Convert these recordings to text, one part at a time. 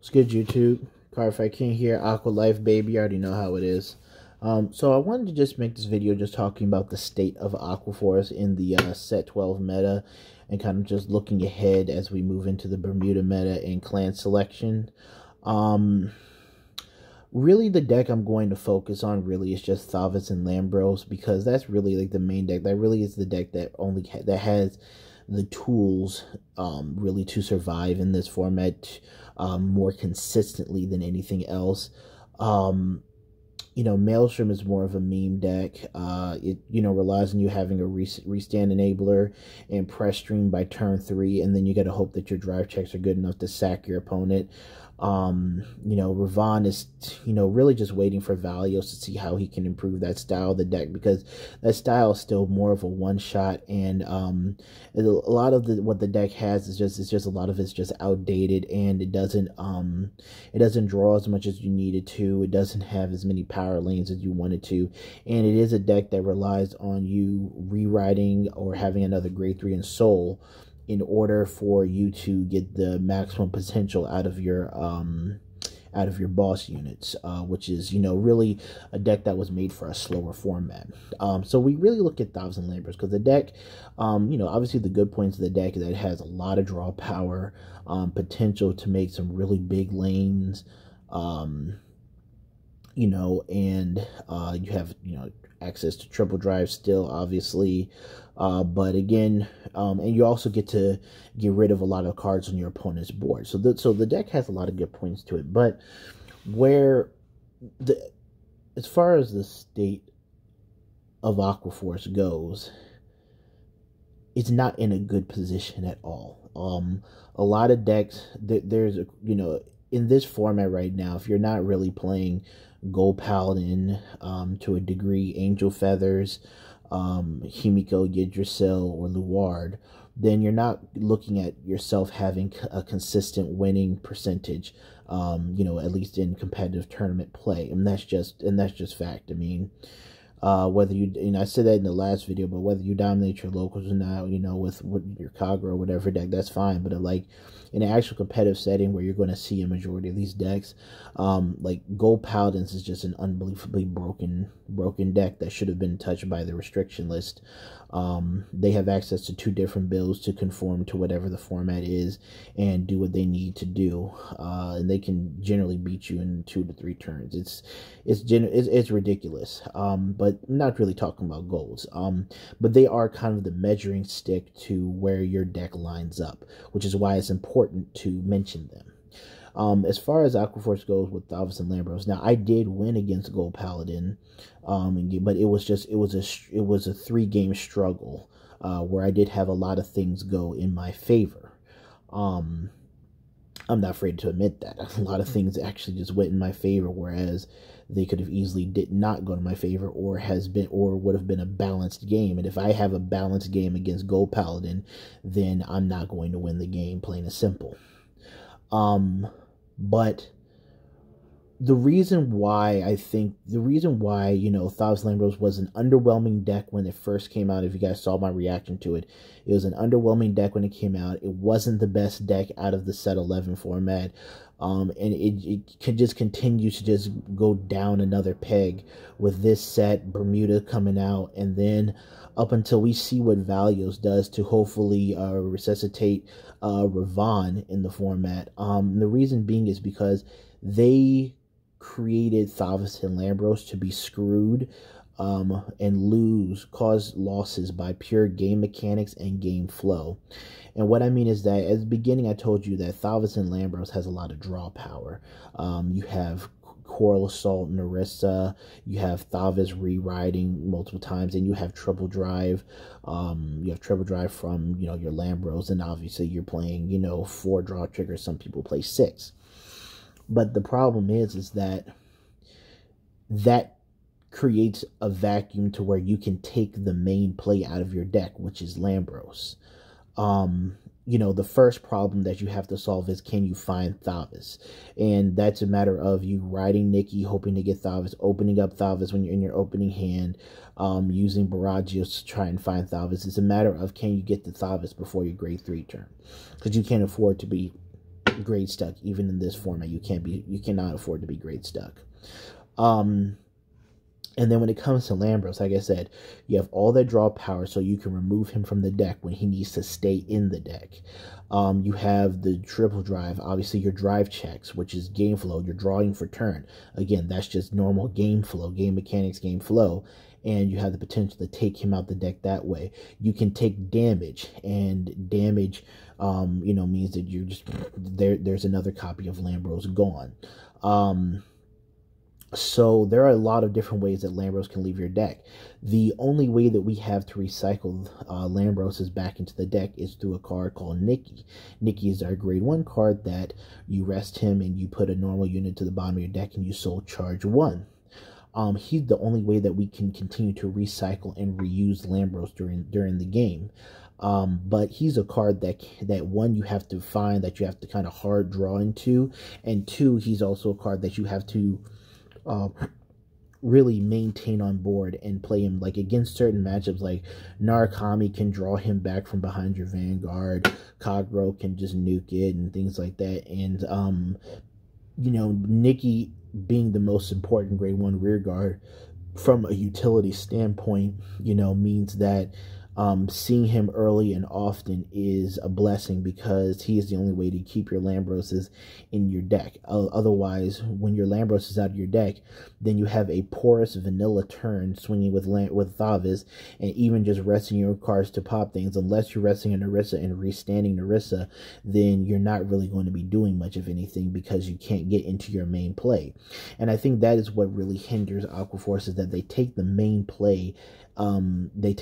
What's good, YouTube? Cardfight King here, Aqua Life, baby. You already know how it is. So I wanted to just make this video just talking about the state of Aqua Force in the set 12 meta, and kind of just looking ahead as we move into the Bermuda meta and clan selection. Really, the deck I'm going to focus on really is just Thavas and Lambros, because that's really like the main deck. That really is the deck that that has the tools really to survive in this format more consistently than anything else. You know, Maelstrom is more of a meme deck. It, you know, relies on you having a restand enabler and press stream by turn 3, and then you got to hope that your drive checks are good enough to sack your opponent. You know, Ravon is, you know, really just waiting for Valios to see how he can improve that style of the deck, because that style is still more of a one-shot, and a lot of what the deck has is just a lot of it's just outdated, and it doesn't draw as much as you need it to. It doesn't have as many power lanes as you want it to, and it is a deck that relies on you rewriting or having another grade 3 in Soul in order for you to get the maximum potential out of your boss units, which is, you know, really a deck that was made for a slower format. So we really look at Thavas and Lambros, because the deck, you know, obviously the good points of the deck is that it has a lot of draw power, potential to make some really big lanes, you know, and you have, you know, access to triple drive still, obviously, but again, and you also get to get rid of a lot of cards on your opponent's board. So the deck has a lot of good points to it, but as far as the state of Aqua Force goes, it's not in a good position at all. A lot of decks, there's a, you know, in this format right now, if you're not really playing Gold Paladin, to a degree, Angel Feathers, Himiko, Yggdrasil, or Luard, then you're not looking at yourself having a consistent winning percentage, you know, at least in competitive tournament play, and that's just fact. I mean, whether you know, I said that in the last video, but whether you dominate your locals or not, you know, with your Kagura or whatever deck, that's fine. But like in an actual competitive setting where you're going to see a majority of these decks, like Gold Paladins is just an unbelievably broken deck that should have been touched by the restriction list. They have access to 2 different builds to conform to whatever the format is and do what they need to do, and they can generally beat you in 2 to 3 turns. It's ridiculous. But I'm not really talking about golds. But they are kind of the measuring stick to where your deck lines up, which is why it's important to mention them. As far as Aqua Force goes with Thavas and Lambros, now I did win against Gold Paladin, but it was a 3-game struggle, where I did have a lot of things go in my favor. I'm not afraid to admit that a lot of things actually just went in my favor, whereas they could have easily did not go to my favor, or would have been a balanced game. And if I have a balanced game against Gold Paladin, then I'm not going to win the game, plain and simple. But the reason why, you know, Thavas Lambros was an underwhelming deck when it first came out, if you guys saw my reaction to it, it was an underwhelming deck when it came out. It wasn't the best deck out of the set 11 format, and it could just continue to just go down another peg with this set, Bermuda coming out, and then up until we see what Valios does to hopefully resuscitate Ravon in the format. The reason being is because they created Thavas and Lambros to be screwed and cause losses by pure game mechanics and game flow. And what I mean is that at the beginning I told you that Thavas and Lambros has a lot of draw power. You have Coral Assault, Narissa, you have Thavas rewriting multiple times, and you have triple drive. You have triple drive from, you know, your Lambros, and obviously you're playing, you know, 4 draw triggers. Some people play 6. But the problem is that creates a vacuum to where you can take the main play out of your deck, which is Lambros. You know, the first problem that you have to solve is, can you find Thavas? And that's a matter of you riding Nikki, hoping to get Thavas, opening up Thavas when you're in your opening hand, using Baragios to try and find Thavas. It's a matter of, can you get the Thavas before your grade 3 turn? Because you can't afford to be grade stuck. Even in this format, you cannot afford to be grade stuck. And then when it comes to Lambros, like I said, you have all that draw power, so you can remove him from the deck when he needs to stay in the deck. You have the triple drive, obviously your drive checks, which is game flow. You're drawing for turn. Again, that's just normal game flow, game mechanics, game flow. And you have the potential to take him out the deck that way. You can take damage, and damage, means that you're just there's another copy of Lambros gone. So there are a lot of different ways that Lambros can leave your deck. The only way that we have to recycle Lambros back into the deck is through a card called Nikki. Nikki is our grade 1 card that you rest him and you put a normal unit to the bottom of your deck and you soul charge 1. He's the only way that we can continue to recycle and reuse Lambros during the game. But he's a card that one, you have to find, that you have to kind of hard draw into, and 2, he's also a card that you have to really maintain on board and play him like against certain matchups. Like Narukami can draw him back from behind your Vanguard, Kagro can just nuke it and things like that. And Nikki being the most important grade 1 rear guard from a utility standpoint, means that seeing him early and often is a blessing, because he is the only way to keep your Lambroses in your deck. Otherwise, when your Lambros is out of your deck, then you have a porous vanilla turn swinging with Thavis, and even just resting your cards to pop things. Unless you're resting a Narissa and restanding Narissa, then you're not really going to be doing much of anything, because you can't get into your main play. And I think that is what really hinders Aqua Force, is that they take the main play. Make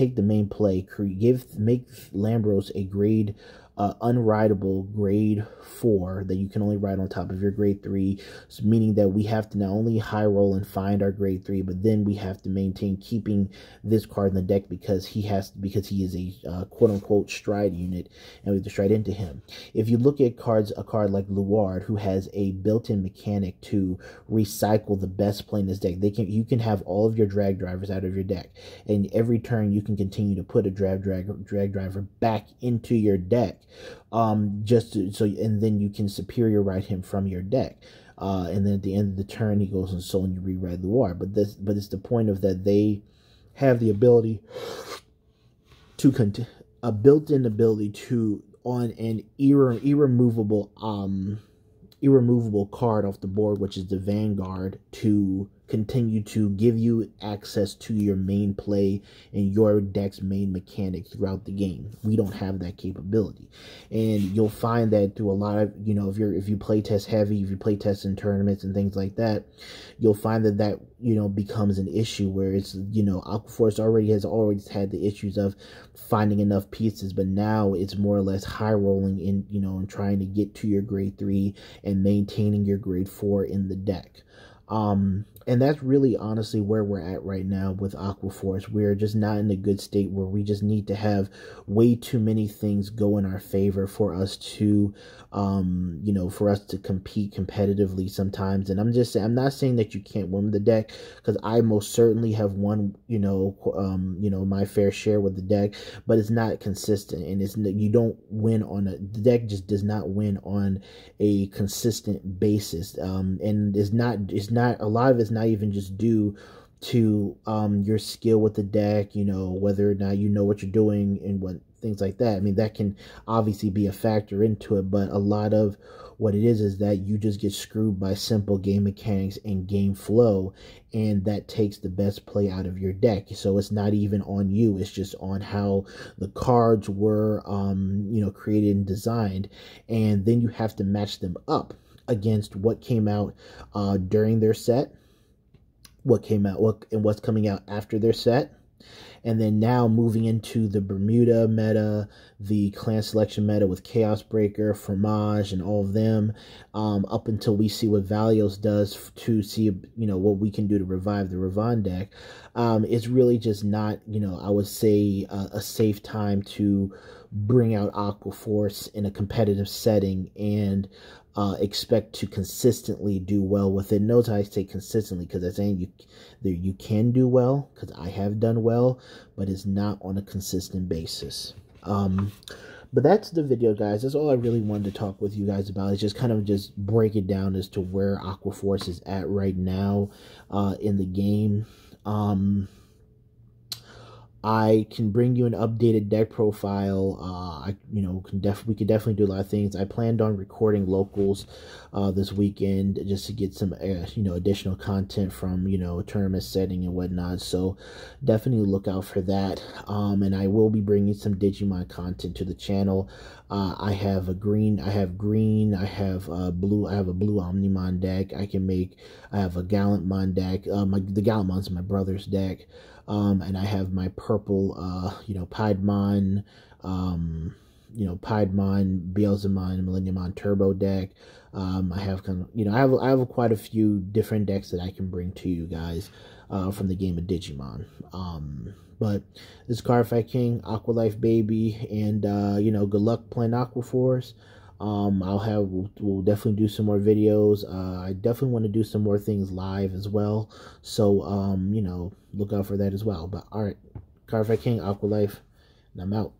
Lambros a grade, unrideable grade 4 that you can only ride on top of your grade 3, so meaning that we have to not only high roll and find our grade 3, but then we have to maintain keeping this card in the deck, because he is a quote-unquote stride unit, and we have to stride into him. If you look at a card like Luard, who has a built-in mechanic to recycle the best play in this deck, you can have all of your drag drivers out of your deck, and every turn you can continue to put a drag driver back into your deck, and then you can superior ride him from your deck, and then at the end of the turn he goes and soul and you rewrite Luard. But it's the point of that they have the ability to a built-in ability to, on an irremovable card off the board, which is the Vanguard, to continue to give you access to your main play and your deck's main mechanic throughout the game. We don't have that capability, and you'll find that through a lot of, if you play test heavy, if you play test in tournaments and things like that, you'll find that becomes an issue, where it's, Aqua Force has always had the issues of finding enough pieces, but now it's more or less high rolling in, and trying to get to your grade 3 and maintaining your grade 4 in the deck. And that's really honestly where we're at right now with Aqua Force. We're just not in a good state, where we just need to have way too many things go in our favor for us to, compete competitively sometimes. And I'm not saying that you can't win the deck, because I most certainly have won, my fair share with the deck, but it's not consistent, and you don't win the deck just does not win on a consistent basis. And it's not a lot of it's not even just due to your skill with the deck, whether or not you know what you're doing and what things like that. I mean, that can obviously be a factor into it, but a lot of what it is that you just get screwed by simple game mechanics and game flow, and that takes the best play out of your deck. So it's not even on you, it's just on how the cards were created and designed, and then you have to match them up against what came out during their set, and what's coming out after their set. And then now moving into the Bermuda meta, the clan selection meta with Chaos Breaker, Fromage, and all of them, up until we see what Valios does to see, what we can do to revive the Ravon deck. It's really just not, I would say a safe time to bring out Aqua Force in a competitive setting and expect to consistently do well with it. Notice I say consistently, because I'm saying you can do well, because I have done well, but it's not on a consistent basis. But that's the video, guys. That's all I really wanted to talk with you guys about. Is just kind of just break it down as to where Aqua Force is at right now in the game. I can bring you an updated deck profile. We could definitely do a lot of things. I planned on recording locals this weekend just to get some additional content from tournament setting and whatnot. So definitely look out for that. And I will be bringing some Digimon content to the channel. I have green, I have blue. I have a blue Omnimon deck. I have a Gallantmon deck. The Gallantmon's my brother's deck. And I have my purple, Piedmon, Piedmon, Beelzemon, Millenniumon Turbo deck. I have I have quite a few different decks that I can bring to you guys, from the game of Digimon. But this is Cardfight King, Aqua Life Baby, and good luck playing Aqua Force. We'll definitely do some more videos. I definitely want to do some more things live as well. So, look out for that as well. But, alright, Cardfight King, Aqua Life, and I'm out.